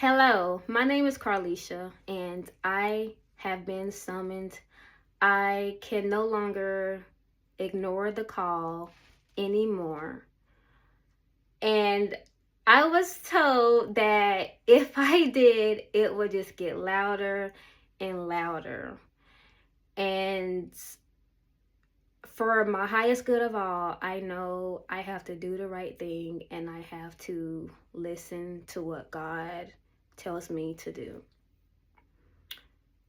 Hello, my name is Carlisha, and I have been summoned. I can no longer ignore the call anymore. And I was told that if I did, it would just get louder and louder. And for my highest good of all, I know I have to do the right thing and I have to listen to what God tells me to do.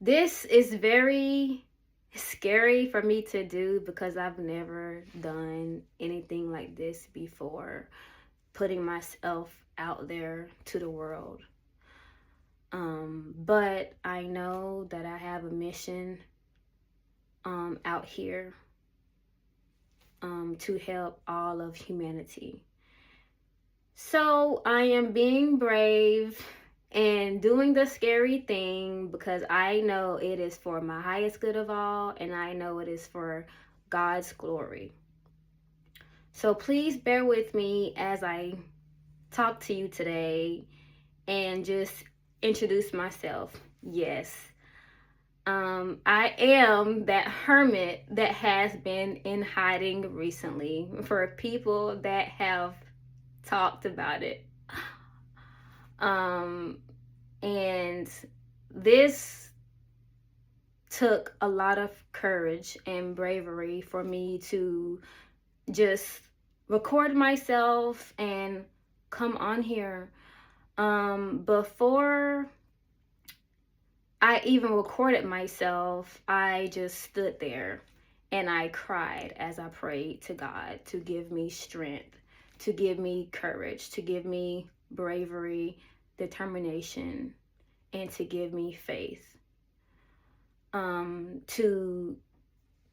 This is very scary for me to do because I've never done anything like this before, putting myself out there to the world. But I know that I have a mission out here to help all of humanity. So I am being brave and doing the scary thing because I know it is for my highest good of all, and I know it is for God's glory. So please bear with me as I talk to you today and just introduce myself. Yes, I am that hermit that has been in hiding recently. For people that have talked about it. Um, and this took a lot of courage and bravery for me to just record myself and come on here. Before I even recorded myself, I just stood there and I cried as I prayed to God to give me strength, to give me courage, to give me bravery, determination, and to give me faith. To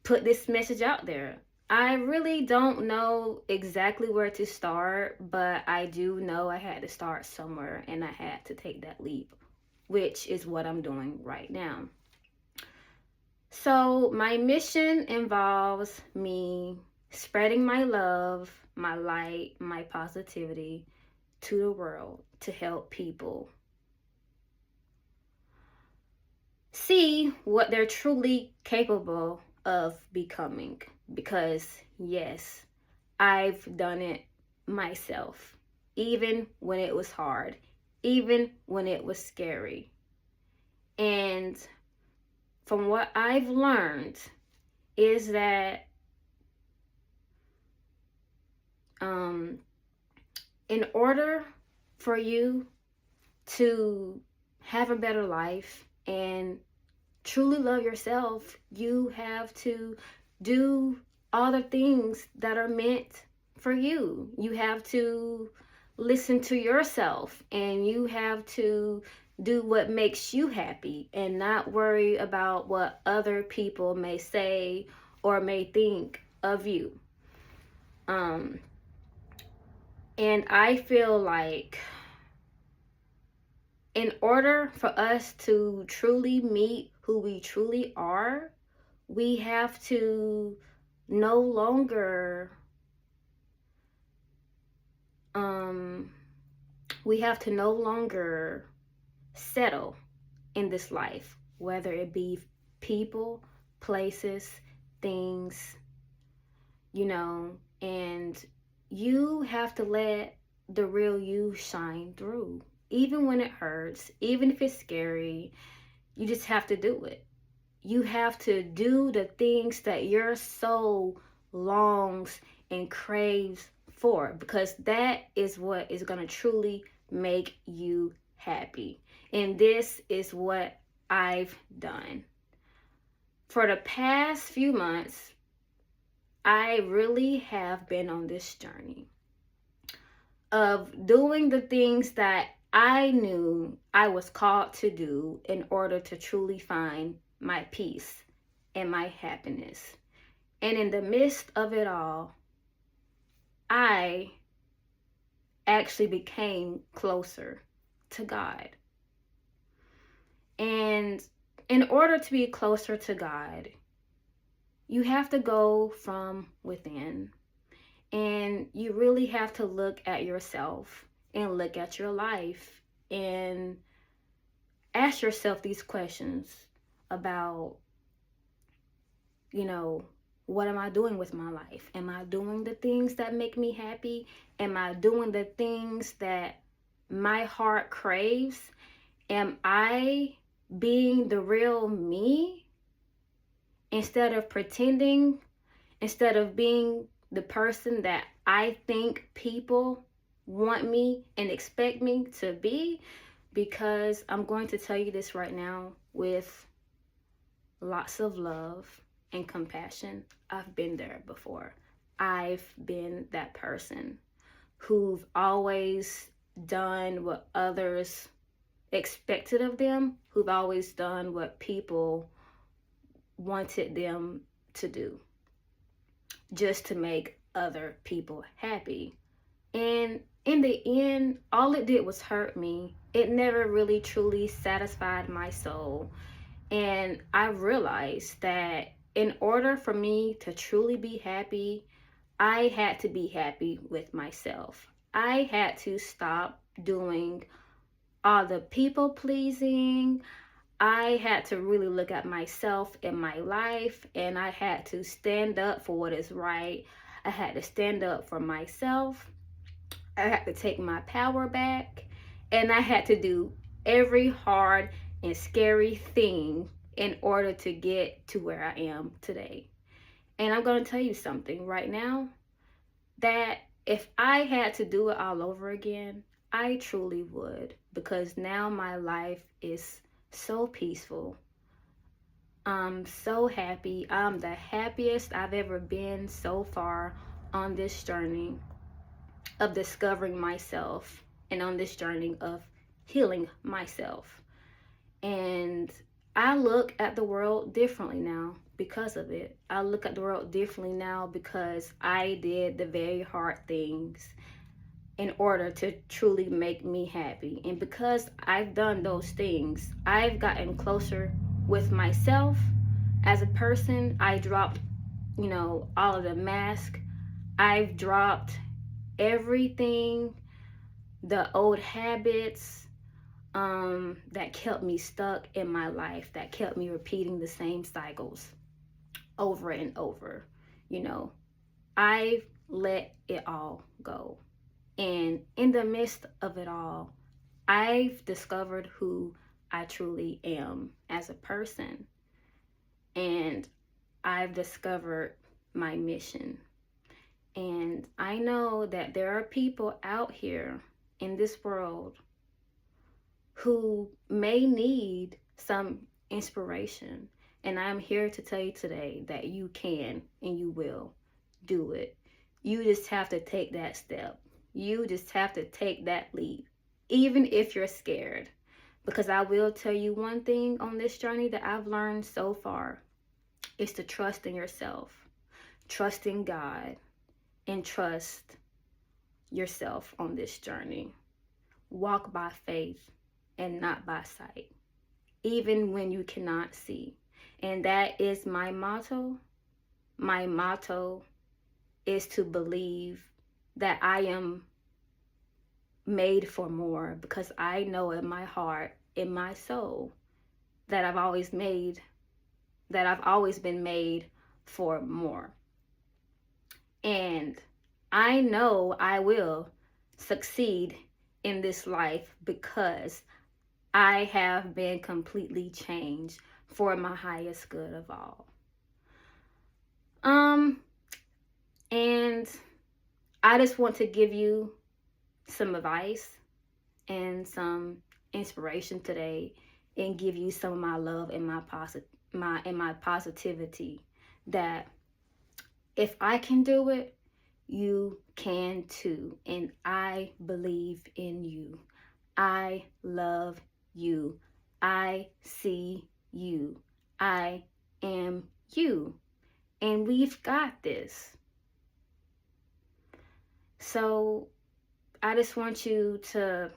put this message out there. I really don't know exactly where to start, but I do know I had to start somewhere and I had to take that leap, which is what I'm doing right now. So, my mission involves me spreading my love, my light, my positivity to the world to help people see what they're truly capable of becoming. Because, yes, I've done it myself, even when it was hard, even when it was scary. And from what I've learned is that in order for you to have a better life and truly love yourself, you have to do all the things that are meant for you. You have to listen to yourself and you have to do what makes you happy and not worry about what other people may say or may think of you. And I feel like in order for us to truly meet who we truly are, we have to no longer settle in this life, whether it be people, places, things, and you have to let the real you shine through. Even when it hurts, even if it's scary, you just have to do it. You have to do the things that your soul longs and craves for, because that is what is going to truly make you happy. And this is what I've done. For the past few months, I really have been on this journey of doing the things that I knew I was called to do in order to truly find my peace and my happiness. And in the midst of it all, I actually became closer to God. And in order to be closer to God, you have to go from within. And you really have to look at yourself and look at your life and ask yourself these questions about, what am I doing with my life? Am I doing the things that make me happy? Am I doing the things that my heart craves? Am I being the real me instead of pretending, instead of being the person that I think people want me and expect me to be? Because I'm going to tell you this right now with lots of love and compassion. I've been there before. I've been that person who've always done what others expected of them, who've always done what people wanted them to do just to make other people happy. And in the end, all it did was hurt me. It never really truly satisfied my soul. And I realized that in order for me to truly be happy, I had to be happy with myself. I had to stop doing all the people pleasing. I had to really look at myself in my life, and I had to stand up for what is right. I had to stand up for myself. I had to take my power back, and I had to do every hard and scary thing in order to get to where I am today. And I'm going to tell you something right now, that if I had to do it all over again, I truly would, because now my life is so peaceful. I'm so happy. I'm the happiest I've ever been so far on this journey of discovering myself and on this journey of healing myself. And I look at the world differently now because of it. I look at the world differently now because I did the very hard things in order to truly make me happy. And because I've done those things, I've gotten closer with myself as a person. I dropped, all of the mask. I've dropped everything, the old habits, that kept me stuck in my life, that kept me repeating the same cycles over and over. I've let it all go. And in the midst of it all, I've discovered who I truly am as a person. And I've discovered my mission. And I know that there are people out here in this world who may need some inspiration. And I'm here to tell you today that you can and you will do it. You just have to take that step. You just have to take that leap, even if you're scared. Because I will tell you one thing on this journey that I've learned so far is to trust in yourself, trust in God, and trust yourself on this journey. Walk by faith and not by sight, even when you cannot see. And that is my motto. My motto is to believe that I am made for more, because I know in my heart, in my soul, that I've always been made for more. And I know I will succeed in this life because I have been completely changed for my highest good of all. And I just want to give you some advice and some inspiration today, and give you some of my love and my positivity, that if I can do it, you can too. And I believe in you. I love you. I see you. I am you. And we've got this. So I just want you to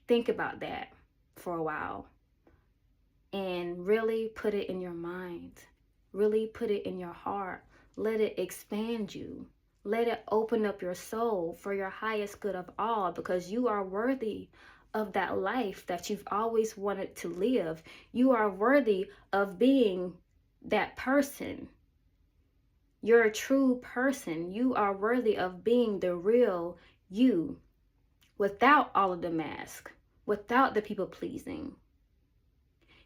think about that for a while and really put it in your mind. Really put it in your heart. Let it expand you. Let it open up your soul for your highest good of all, because you are worthy of that life that you've always wanted to live. You are worthy of being that person. You're a true person. You are worthy of being the real you, without all of the mask, without the people pleasing.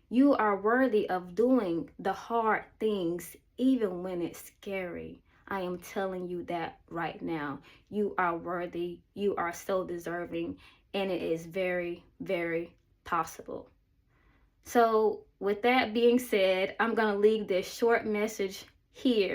You are worthy of doing the hard things even when it's scary. I am telling you that right now. You are worthy. You are so deserving. And it is very, very possible. So with that being said, I'm going to leave this short message here.